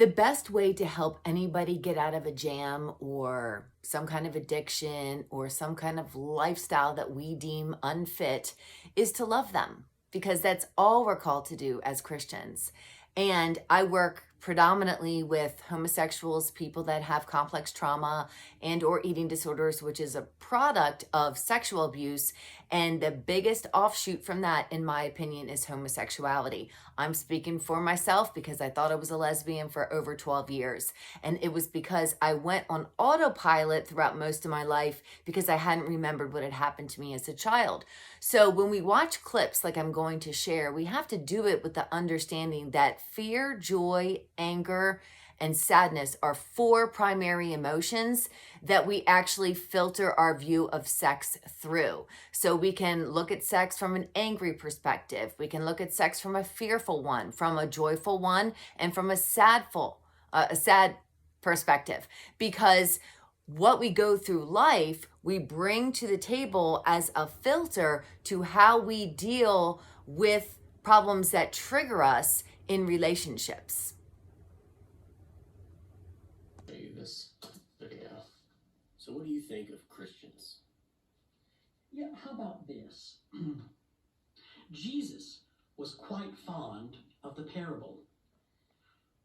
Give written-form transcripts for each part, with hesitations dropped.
The best way to help anybody get out of a jam or some kind of addiction or some kind of lifestyle that we deem unfit is to love them, because that's all we're called to do as Christians. And I work predominantly with homosexuals, people that have complex trauma and or eating disorders, which is a product of sexual abuse. And the biggest offshoot from that, in my opinion, is homosexuality. I'm speaking for myself because I thought I was a lesbian for over 12 years. And it was because I went on autopilot throughout most of my life because I hadn't remembered what had happened to me as a child. So when we watch clips like I'm going to share, we have to do it with the understanding that fear, joy, anger, and sadness are four primary emotions that we actually filter our view of sex through. So we can look at sex from an angry perspective. We can look at sex from a fearful one, from a joyful one, and from a sad perspective. Because what we go through life, we bring to the table as a filter to how we deal with problems that trigger us in relationships. This video. So what do you think of Christians? Yeah, how about this? Jesus was quite fond of the parable.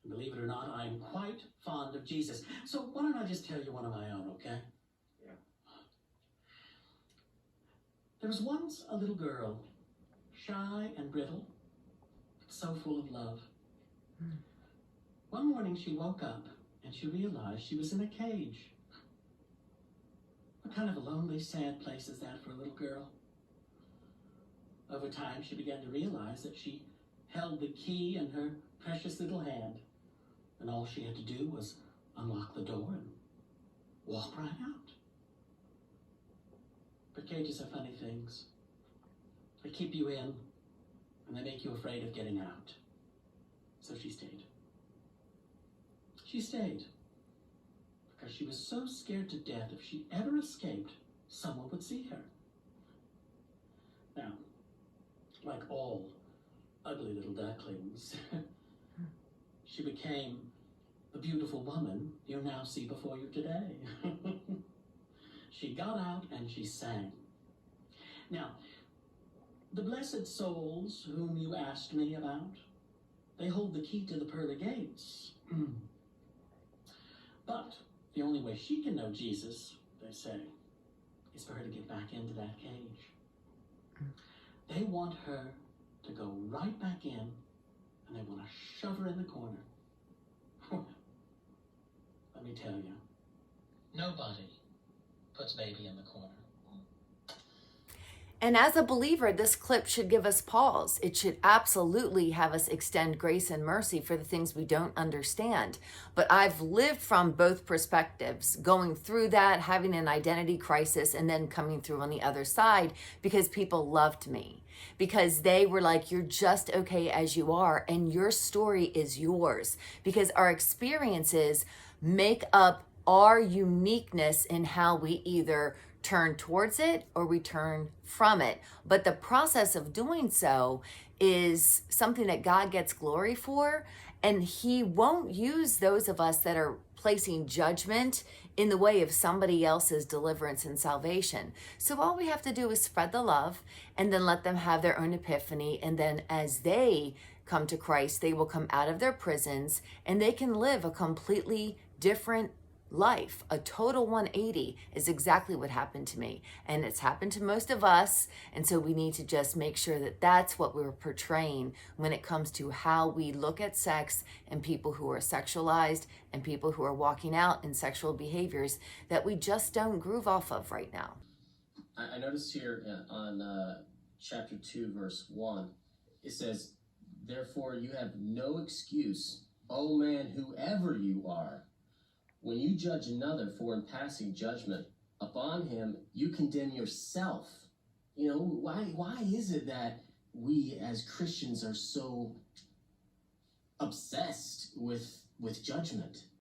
And believe it or not, I'm quite fond of Jesus. So why don't I just tell you one of my own, okay? Yeah. There was once a little girl, shy and brittle, but so full of love. One morning she woke up and she realized she was in a cage. What kind of a lonely, sad place is that for a little girl? Over time, she began to realize that she held the key in her precious little hand, and all she had to do was unlock the door and walk right out. But cages are funny things. They keep you in, and they make you afraid of getting out. So she stayed. She stayed because she was so scared to death if she ever escaped, someone would see her. Now, like all ugly little ducklings, she became the beautiful woman you now see before you today. She got out and she sang. Now, the blessed souls whom you asked me about, they hold the key to the pearly gates. But the only way she can know Jesus, they say, is for her to get back into that cage. They want her to go right back in, and they want to shove her in the corner. Let me tell you, nobody puts baby in the corner. And as a believer, this clip should give us pause. It should absolutely have us extend grace and mercy for the things we don't understand. But I've lived from both perspectives, going through that, having an identity crisis, and then coming through on the other side because people loved me. Because they were like, you're just okay as you are, and your story is yours. Because our experiences make up our uniqueness in how we either turn towards it or we turn from it. But the process of doing so is something that God gets glory for, and he won't use those of us that are placing judgment in the way of somebody else's deliverance and salvation. So all we have to do is spread the love and then let them have their own epiphany, and then as they come to Christ, they will come out of their prisons and they can live a completely different life. A total 180 is exactly what happened to me, and it's happened to most of us. And so we need to just make sure that that's what we're portraying when it comes to how we look at sex and people who are sexualized and people who are walking out in sexual behaviors that we just don't groove off of right now. I noticed here on chapter 2, verse 1, it says, "Therefore you have no excuse, O man, whoever you are. When you judge another, for in passing judgment upon him, you condemn yourself." You know, why is it that we as Christians are so obsessed with judgment?